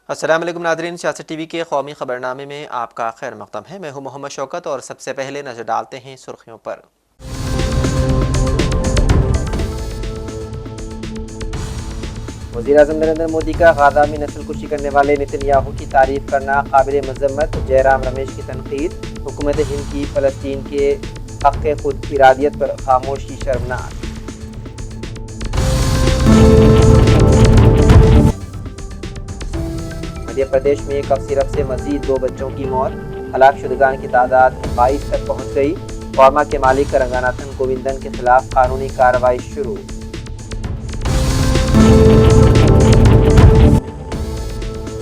अस्सलाम वालेकुम नाज़रीन, सियासत टीवी के कौमी खबरनामे में आपका खैर मक़दम है। मैं हूं मोहम्मद शौकत और सबसे पहले नज़र डालते हैं सुर्खियों पर। वज़ीर-ए-आज़म नरेंद्र मोदी का गाज़ा में नस्लकुशी करने वाले नेतन्याहू की तारीफ करना काबिल मज़म्मत, जयराम रमेश की तनकीद। हुकूमत हिंद की फ़लस्तीन के हक़ खुद इरादियत पर खामोशी शर्मनाक। मध्य प्रदेश में कफ सिरप से मजीद 2 बच्चों की मौत, हलाक शुदगान की तादाद 22 तक पहुँच गई। फार्मा के मालिक रंगानाथन गोविंदन के खिलाफ कानूनी कार्रवाई शुरू।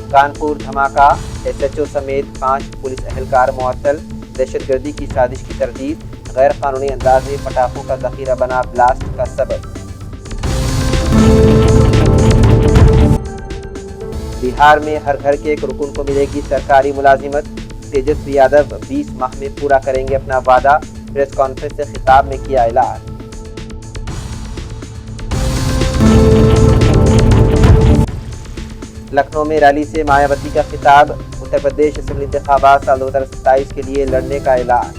कानपुर धमाका, SHO समेत 5 पुलिस एहलकार मुअत्तल। दहशतगर्दी की साजिश की तरदीद, गैर कानूनी अंदाज में पटाखों का जखीरा बना ब्लास्ट का सबब। बिहार में हर घर के एक रुकन को मिलेगी सरकारी मुलाजिमत। तेजस्वी यादव 20 माह में पूरा करेंगे अपना वादा, प्रेस कॉन्फ्रेंस से खिताब में किया ऐलान। लखनऊ में रैली से मायावती का खिताब, उत्तर प्रदेश असेंबली इंतखाबात साल 2027 के लिए लड़ने का ऐलान।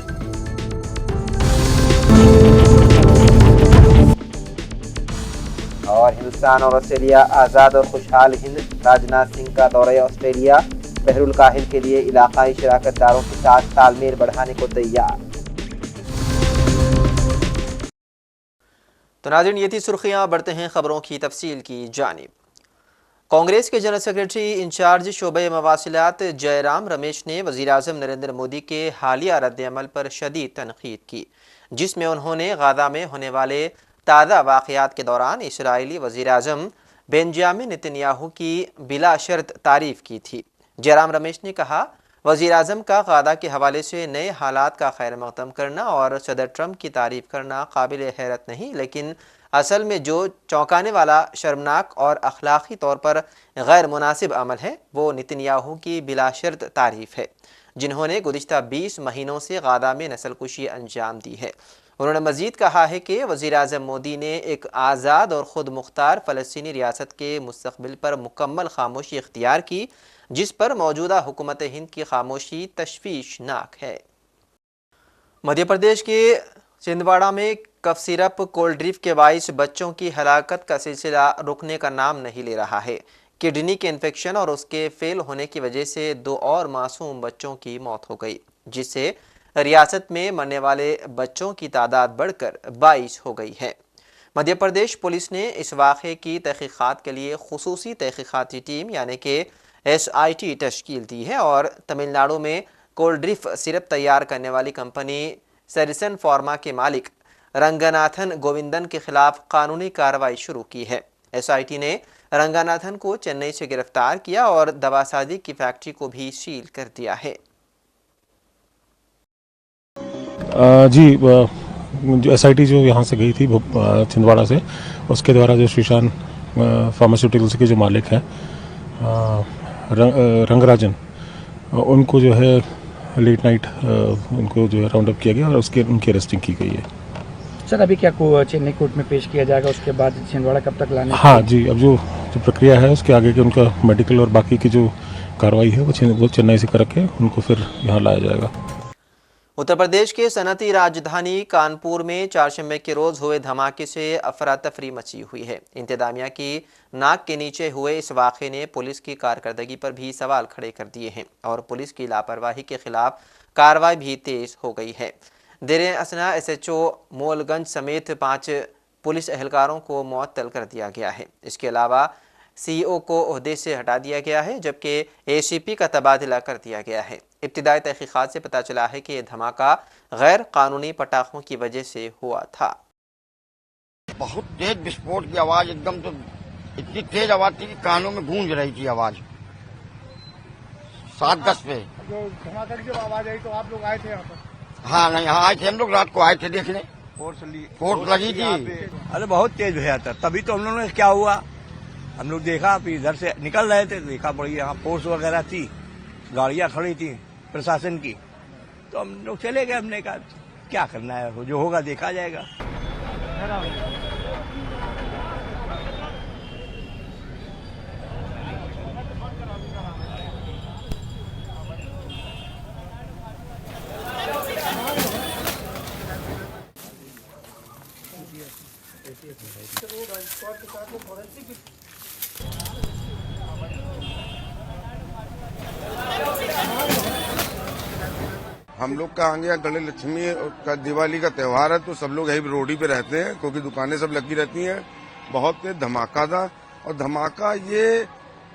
और हिंदुस्तान और ऑस्ट्रेलिया आज़ाद और खुशहाल हिंद, राजनाथ सिंह का दौरा ऑस्ट्रेलिया, बहरुल काहिल के लिए इलाकाई शराकतदारों के साथ तालमेल बढ़ाने को तैयार। तो नाज़रीन, ये थी सुर्खियां। बढ़ते हैं खबरों की तफसील की जानिब। कांग्रेस के जनरल सेक्रेटरी इंचार्ज शोबे मवासिलात जयराम रमेश ने वज़ीर-ए-आज़म नरेंद्र मोदी के हालिया रद्द-ए-अमल पर शदीद तनकीद की, जिसमें उन्होंने गाज़ा में होने वाले ताज़ा वाक़यात के दौरान इसराइली वज़ीर-ए-आज़म बेंजामिन नेतन्याहू की बिला शर्त तारीफ़ की थी। जयराम रमेश ने कहा, वज़ीर-ए-आज़म का गाज़ा के हवाले से नए हालात का खैर मक़दम करना और सदर ट्रंप की तारीफ़ करना काबिल हैरत नहीं, लेकिन असल में जो चौंकाने वाला, शर्मनाक और अखलाक़ी तौर पर गैर मुनासिब अमल है वो नेतन्याहू की बिला शर्त तारीफ़ है, जिन्होंने गुज़िश्ता 20 महीनों से गाज़ा में नस्लकुशी अंजाम दी है। उन्होंने मज़ीद कहा है कि वज़ीर-ए-आज़म मोदी ने एक आज़ाद और ख़ुद मुख्तार फ़लस्तीनी रियासत के मुस्तक़बिल पर मुकम्मल खामोशी इख्तियार की, जिस पर मौजूदा हुकूमत हिंद की खामोशी तशवीशनाक है। मध्य प्रदेश के छिंदवाड़ा में कफ सिरप कोल्ड ड्रिंक के बाइस बच्चों की हलाकत का सिलसिला रुकने का नाम नहीं ले रहा है। किडनी के इन्फेक्शन और उसके फेल होने की वजह से 2 और मासूम बच्चों की मौत हो गई, जिससे रियासत में मरने वाले बच्चों की तादाद बढ़कर 22 हो गई है। मध्य प्रदेश पुलिस ने इस वाक़े की तहक़ीक़ात के लिए खुसूसी तहक़ीक़ाती टीम यानी कि SIT तश्कील दी है और तमिलनाडु में कोल्ड ड्रिंक सिरप तैयार करने वाली कंपनी सरिसन फार्मा के मालिक रंगानाथन गोविंदन के खिलाफ कानूनी कार्रवाई शुरू की है। SIT ने रंगानाथन को चेन्नई से गिरफ्तार किया और दवासाजी की फैक्ट्री को भी सील कर दिया है। जी, जो SIT जो यहाँ से गई थी छिंदवाड़ा से, उसके द्वारा जो श्रीशान फार्मास्यूटिकल्स के जो मालिक हैं रंगराजन, उनको जो है लेट नाइट उनको जो है राउंड अप किया गया और उनकी अरेस्टिंग की गई है। सर, अभी क्या चेन्नई कोर्ट में पेश किया जाएगा, उसके बाद छिंदवाड़ा कब तक लाने? हाँ जी, अब जो प्रक्रिया है उसके आगे के उनका मेडिकल और बाकी की जो कार्रवाई है वो चेन्नई से करके उनको फिर यहाँ लाया जाएगा। उत्तर प्रदेश के सनती राजधानी कानपुर में चारशंबे के रोज हुए धमाके से अफरा तफरी मची हुई है। इंतजामिया की नाक के नीचे हुए इस वाक़े ने पुलिस की कारकर्दगी पर भी सवाल खड़े कर दिए हैं और पुलिस की लापरवाही के खिलाफ कार्रवाई भी तेज हो गई है। देर असना SHO मोलगंज समेत 5 पुलिस एहलकारों को मुअत्तल कर दिया गया है। इसके अलावा CEO को ओहदे से हटा दिया गया है, जबकि ACP का तबादला कर दिया गया है। इब्तिदाई तहकीकात से पता चला है कि यह धमाका गैर कानूनी पटाखों की वजह से हुआ था। बहुत तेज विस्फोट की आवाज, एकदम तो इतनी तेज आवाज थी कि कानों में गूंज रही थी आवाज। 7-10 पे जो धमाका की जब आवाज आई तो आप लोग आए थे यहाँ पर? हाँ, नहीं, यहाँ आए थे, हम लोग रात को आए थे देखने। फोर्स लगी थी। अरे बहुत तेज भैया था, तभी तो हम लोगों ने क्या हुआ, हम लोग देखा, फिर इधर से निकल रहे थे, देखा बड़ी यहाँ फोर्स वगैरह थी, गाड़ियां खड़ी थी प्रशासन की, तो हम लोग चले गए। हमने कहा क्या करना है, जो होगा देखा जाएगा। हम लोग का आगे गणेश लक्ष्मी का दिवाली का त्योहार है, तो सब लोग यही रोड ही पे रहते हैं क्योंकि दुकानें सब लगी रहती हैं। बहुत तेज धमाका था, और धमाका ये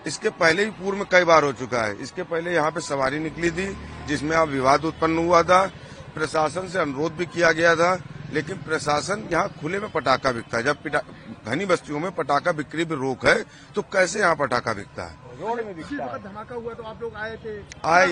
इसके पहले भी पूर्व में कई बार हो चुका है। इसके पहले यहाँ पे सवारी निकली थी जिसमें अब विवाद उत्पन्न हुआ था। प्रशासन से अनुरोध भी किया गया था, लेकिन प्रशासन यहाँ खुले में पटाखा बिकता है। जब घनी बस्तियों में पटाखा बिक्री पे रोक है, तो कैसे यहाँ पटाखा बिकता है? रोड में दिखता है। धमाका हुआ तो आप लोग आए थे? आए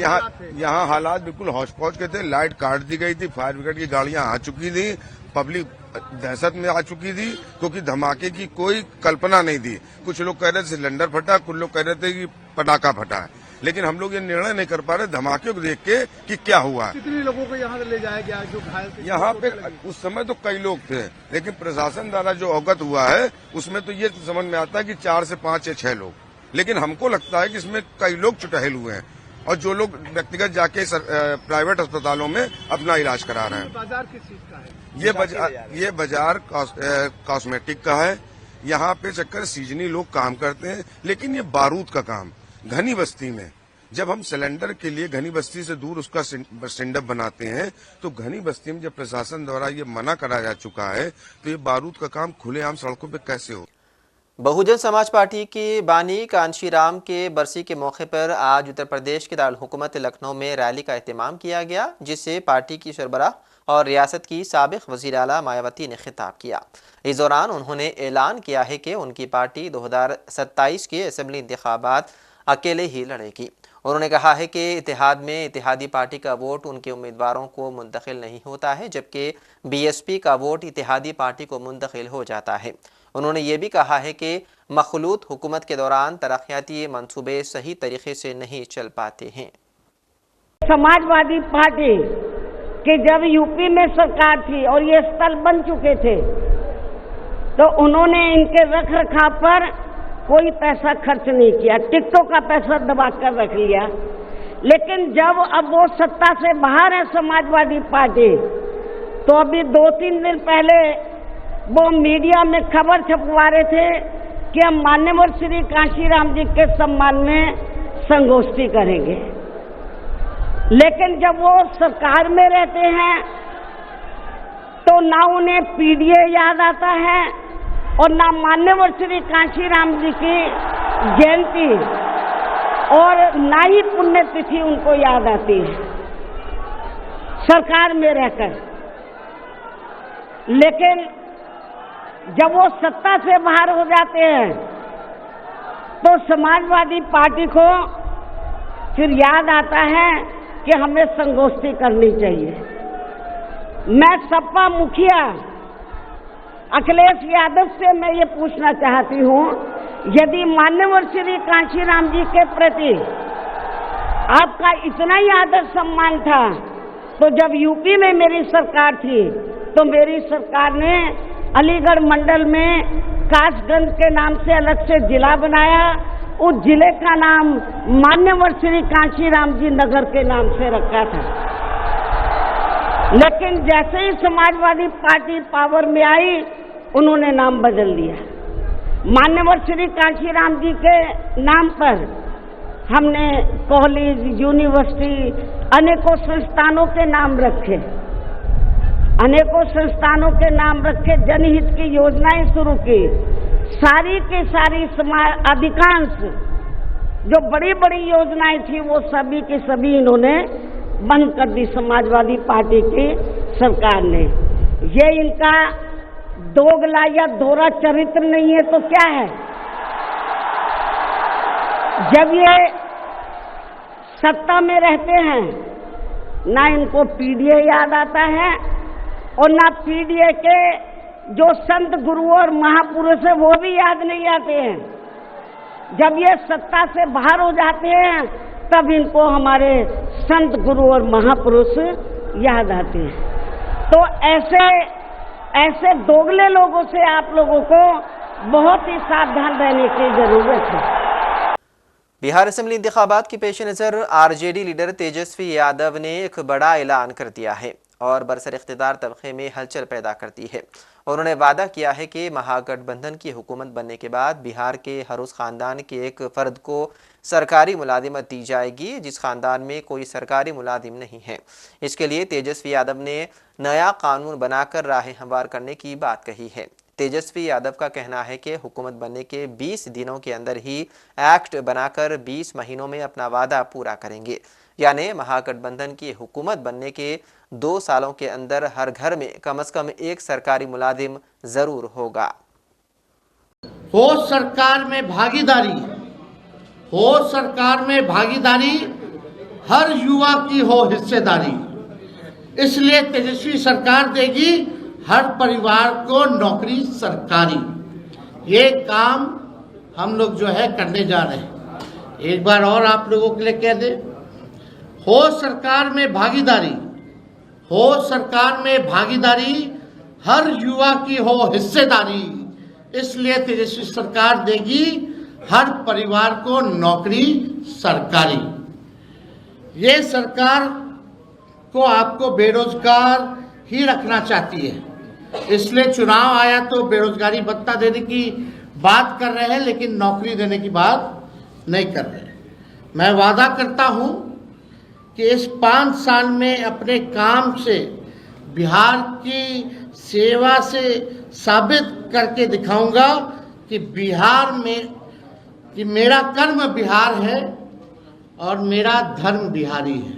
यहाँ हालात बिल्कुल हौच पौच के थे। लाइट काट दी गई थी, फायर ब्रिगेड की गाड़ियां आ चुकी थी, पब्लिक दहशत में आ चुकी थी क्योंकि धमाके की कोई कल्पना नहीं थी। कुछ लोग कह रहे थे सिलेंडर फटा, कुछ लोग कह रहे थे कि पटाखा फटा है, लेकिन हम लोग ये निर्णय नहीं कर पा रहे धमाके को देख के कि क्या हुआ है। कितने लोगों को यहाँ ले जाया गया जो घायल थे? यहाँ पे उस समय तो कई लोग थे, लेकिन प्रशासन द्वारा जो अवगत हुआ है उसमें तो ये समझ में आता है कि 4 से 5 या 6 लोग, लेकिन हमको लगता है कि इसमें कई लोग चुटहल हुए हैं और जो लोग व्यक्तिगत जाके प्राइवेट अस्पतालों में अपना इलाज करा रहे हैं। बाजार किस चीज का है? ये बाजार कॉस्मेटिक का है। यहाँ पे चक्कर सीजनी लोग काम करते हैं, लेकिन ये बारूद का काम घनी बस्ती में, जब हम सिलेंडर के लिए घनी बस्ती से दूर उसका सिंडप बनाते हैं, तो घनी बस्ती में जब प्रशासन द्वारा ये मना करा जा चुका है, तो ये बारूद का काम खुलेआम सड़कों पे कैसे हो? बहुजन समाज पार्टी के बानी कांशीराम के बरसी के मौके पर आज उत्तर प्रदेश के दारुल हुकूमत लखनऊ में रैली का एहतमाम किया गया, जिससे पार्टी की सरबराह और रियासत की साबिक वज़ीर आला मायावती ने खिताब किया। इस दौरान उन्होंने ऐलान किया है कि उनकी पार्टी 2027 के असेंबली इंतखाबात अकेले ही लड़ेगी। उन्होंने कहा है कि इत्तेहाद में इत्तेहादी पार्टी का वोट उनके उम्मीदवारों को मुंतकिल नहीं होता है, जबकि बीएसपी का वोट इत्तेहादी पार्टी को मुंतकिल हो जाता है। उन्होंने ये भी कहा है कि मखलूत हुकूमत के दौरान तरक्याती मंसूबे सही तरीके से नहीं चल पाते हैं। समाजवादी पार्टी कि जब यूपी में सरकार थी और ये स्थल बन चुके थे, तो उन्होंने इनके रख रखाव पर कोई पैसा खर्च नहीं किया, टिकटों का पैसा दबा कर रख लिया। लेकिन जब अब वो सत्ता से बाहर है समाजवादी पार्टी, तो अभी 2-3 दिन पहले वो मीडिया में खबर छपवा रहे थे कि हम मान्यवर श्री कांशीराम जी के सम्मान में संगोष्ठी करेंगे। लेकिन जब वो सरकार में रहते हैं तो ना उन्हें पीडीए याद आता है और ना मान्यवर श्री कांशीराम जी की जयंती और ना ही पुण्यतिथि उनको याद आती है सरकार में रहकर। लेकिन जब वो सत्ता से बाहर हो जाते हैं तो समाजवादी पार्टी को फिर याद आता है कि हमें संगोष्ठी करनी चाहिए। मैं सपा मुखिया अखिलेश यादव से मैं ये पूछना चाहती हूँ, यदि मान्यवर श्री कांशीराम जी के प्रति आपका इतना ही आदर सम्मान था, तो जब यूपी में मेरी सरकार थी तो मेरी सरकार ने अलीगढ़ मंडल में कासगंज के नाम से अलग से जिला बनाया। उस जिले का नाम मान्यवर श्री कांशीराम जी नगर के नाम से रखा था। लेकिन जैसे ही समाजवादी पार्टी पावर में आई, उन्होंने नाम बदल दिया। मान्यवर श्री कांशीराम जी के नाम पर हमने कॉलेज, यूनिवर्सिटी, अनेकों संस्थानों के नाम रखे, अनेकों संस्थानों के नाम रखे, जनहित की योजनाएं शुरू की। सारी की सारी अधिकांश जो बड़ी बड़ी योजनाएं थी वो सभी की सभी इन्होंने बंद कर दी समाजवादी पार्टी की सरकार ने। ये इनका दोगला या दोहरा चरित्र नहीं है तो क्या है? जब ये सत्ता में रहते हैं ना इनको पीडीए याद आता है और ना पीडीए के जो संत गुरु और महापुरुष है वो भी याद नहीं आते हैं। जब ये सत्ता से बाहर हो जाते हैं तब इनको हमारे संत गुरु और महापुरुष याद आते हैं। तो ऐसे दोगले लोगों से आप लोगों को बहुत ही सावधान रहने की जरूरत है। बिहार असेंबली इंतखाबात के पेश नज़र आरजेडी लीडर तेजस्वी यादव ने एक बड़ा ऐलान कर दिया है। और बरसर इख्तिदार तबके में हलचल पैदा करती है। उन्होंने वादा किया है कि महागठबंधन की हुकूमत बनने के बाद बिहार के हर उस ख़ानदान के एक फ़र्द को सरकारी मुलाजिमत दी जाएगी जिस ख़ानदान में कोई सरकारी मुलाजिम नहीं है। इसके लिए तेजस्वी यादव ने नया कानून बनाकर राह हमवार करने की बात कही है। तेजस्वी यादव का कहना है कि हुकूमत बनने के 20 दिनों के अंदर ही एक्ट बनाकर 20 महीनों में अपना वादा पूरा करेंगे, यानी महागठबंधन की हुकूमत बनने के 2 सालों के अंदर हर घर में कम से कम एक सरकारी मुलाजिम जरूर होगा। हो सरकार में भागीदारी, हर युवा की हो हिस्सेदारी। इसलिए तेजस्वी सरकार देगी हर परिवार को नौकरी सरकारी। ये काम हम लोग जो है करने जा रहे हैं। एक बार और आप लोगों के लिए कह दे, हो सरकार में भागीदारी, हर युवा की हो हिस्सेदारी। इसलिए तेजस्वी सरकार देगी हर परिवार को नौकरी सरकारी। ये सरकार को आपको बेरोजगार ही रखना चाहती है, इसलिए चुनाव आया तो बेरोजगारी भत्ता देने की बात कर रहे हैं, लेकिन नौकरी देने की बात नहीं कर रहे। मैं वादा करता हूं कि इस 5 साल में अपने काम से बिहार की सेवा से साबित करके दिखाऊंगा कि बिहार में कि मेरा कर्म बिहार है और मेरा धर्म बिहारी है।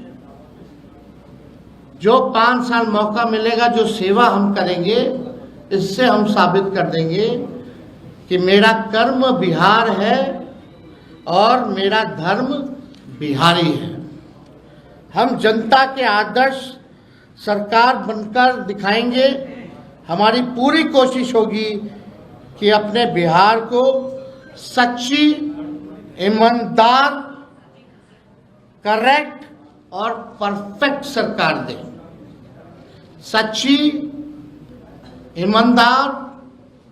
जो 5 साल मौका मिलेगा, जो सेवा हम करेंगे, इससे हम साबित कर देंगे कि मेरा कर्म बिहार है और मेरा धर्म बिहारी है। हम जनता के आदर्श सरकार बनकर दिखाएंगे। हमारी पूरी कोशिश होगी कि अपने बिहार को सच्ची, ईमानदार, करेक्ट और परफेक्ट सरकार दें। सच्ची, ईमानदार,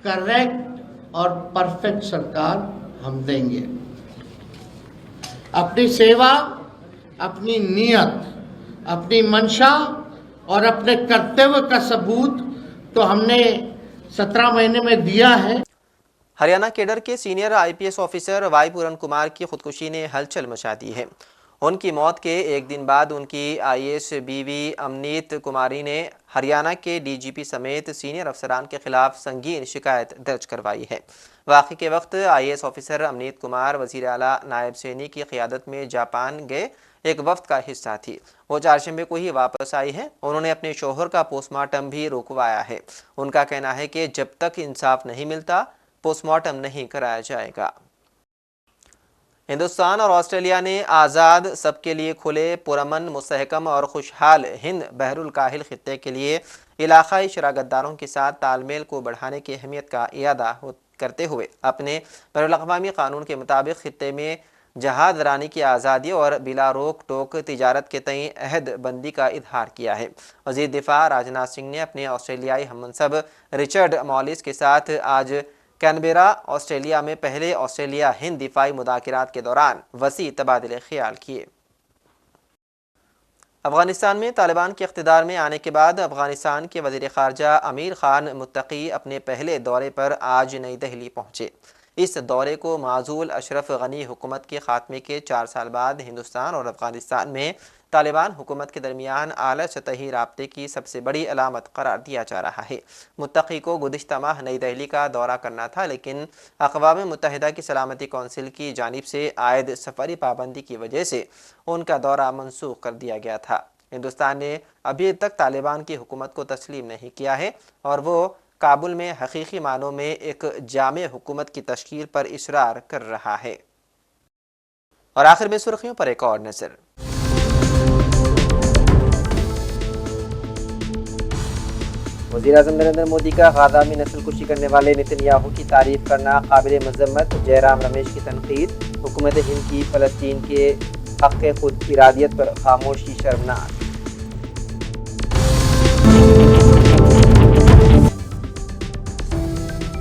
करेक्ट और परफेक्ट सरकार हम देंगे। अपनी सेवा, अपनी नियत, अपनी मंशा और अपने कर्तव्य का सबूत तो हमने 17 महीने में दिया है। हरियाणा केडर के सीनियर IPS ऑफिसर वाई पूरन कुमार की खुदकुशी ने हलचल मचा दी है। उनकी मौत के एक दिन बाद उनकी IAS बीवी अमनीत कुमारी ने हरियाणा के DGP समेत सीनियर अफसरान के खिलाफ संगीन शिकायत दर्ज करवाई है। वाक़े के वक्त IAS ऑफिसर अमनीत कुमार वज़ीर आला नायब सैनी की क़ियादत में जापान गए एक वफ्द का हिस्सा थी। वो 4 को ही वापस आई है। उन्होंने अपने शोहर का पोस्टमार्टम भी रुकवाया है। उनका कहना है कि जब तक इंसाफ नहीं मिलता पोस्टमार्टम नहीं कराया जाएगा। हिंदुस्तान और ऑस्ट्रेलिया ने आज़ाद, सबके लिए खुले, पुरअमन, मुस्तहकम और खुशहाल हिंद बहरुल काहिल खित्ते के लिए इलाकाई शराकतदारों के साथ तालमेल को बढ़ाने की अहमियत का इयादा करते हुए अपने बैनुल-अक़वामी कानून के मुताबिक खित्ते में जहाज रानी की आज़ादी और बिला रोक टोक तिजारत के तई अहद बंदी का इजहार किया है। वज़ीर दिफा राजनाथ सिंह ने अपने ऑस्ट्रेलियाई हममनसब रिचर्ड मॉलिस के साथ आज कैनबेरा, ऑस्ट्रेलिया में पहले ऑस्ट्रेलिया हिंद दिफाई मुज़ाकरात के दौरान वसी तबादले ख्याल किए। अफगानिस्तान में तालिबान के इख्तिदार में आने के बाद अफगानिस्तान के वज़ीर ख़ारजा अमीर ख़ान मुत्तकी अपने पहले दौरे पर आज नई दिल्ली पहुँचे। इस दौरे को माज़ूल अशरफ गनी हुकूमत के ख़ात्मे के 4 साल बाद हिंदुस्तान और अफगानिस्तान में तालिबान हुकूमत के दरमियान आला सतही राब्ते की सबसे बड़ी अलामत करार दिया जा रहा है। मुत्तकी को गुज़िश्ता माह नई दिल्ली का दौरा करना था, लेकिन अक़वाम मुत्तहिदा की सलामती कौंसिल की जानिब से आयद सफ़री पाबंदी की वजह से उनका दौरा मनसूख कर दिया गया था। हिंदुस्तान ने अभी तक तालिबान की हुकूमत को तस्लीम नहीं किया है और वो काबुल में हकीकी मानों में एक जामे हुकूमत की तश्कील पर इसरार कर रहा है। और आखिर में सुर्खियों पर एक और नज़र। वज़ीर-ए-आज़म नरेंद्र मोदी का गाज़ा में नस्लकुशी करने वाले नेतन्याहू की तारीफ करना काबिल मज़म्मत, जयराम रमेश की तनकीद। हुकूमत हिंद की फ़लस्तीन के हक़ खुद इरादियत पर खामोशी शर्मनाक।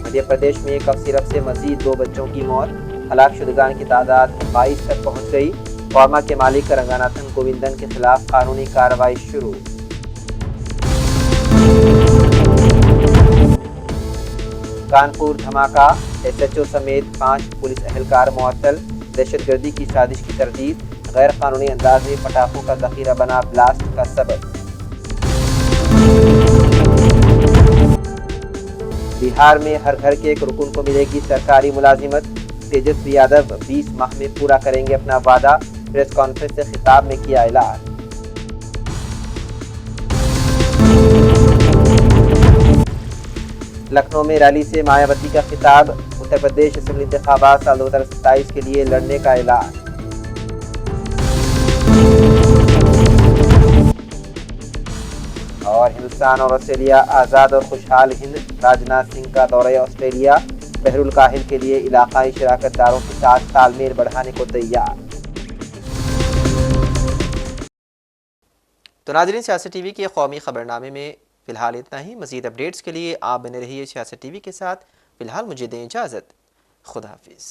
मध्य प्रदेश में कफ सिरप से मजीद 2 बच्चों की मौत, हलाक शुदगान की तादाद 22 तक पहुँच गई। फार्मा के मालिक रंगानाथन गोविंदन के खिलाफ कानूनी कार्रवाई शुरू। कानपुर धमाका, SHO समेत 5 पुलिस एहलकार मुअत्तल। दहशतगर्दी की साजिश की तरदीद, गैर कानूनी अंदाज में पटाखों का जखीरा बना ब्लास्ट का सबब। बिहार में हर घर के एक रुकन को मिलेगी सरकारी मुलाजिमत। तेजस्वी यादव 20 माह में पूरा करेंगे अपना वादा। प्रेस कॉन्फ्रेंस से खिताब में किया ऐलान। लखनऊ में रैली से मायावती का खिताब, उत्तर प्रदेश असेंबली इंतखाबात साल 2027 के लिए लड़ने का ऐलान। और हिंदुस्तान और ऑस्ट्रेलिया आज़ाद और खुशहाल हिंद, राजनाथ सिंह का दौरे ऑस्ट्रेलिया। बहरुल काहिल के लिए इलाकाई शराकतदारों के साथ तालमेल बढ़ाने को तैयार। तो नाज़रीन, सियासत टीवी के कौमी खबरनामे में फ़िलहाल इतना ही। मज़ीद अपडेट्स के लिए आप बने रहिए सियासत टीवी के साथ। फ़िलहाल मुझे दें इजाज़त। खुदा हाफिज़।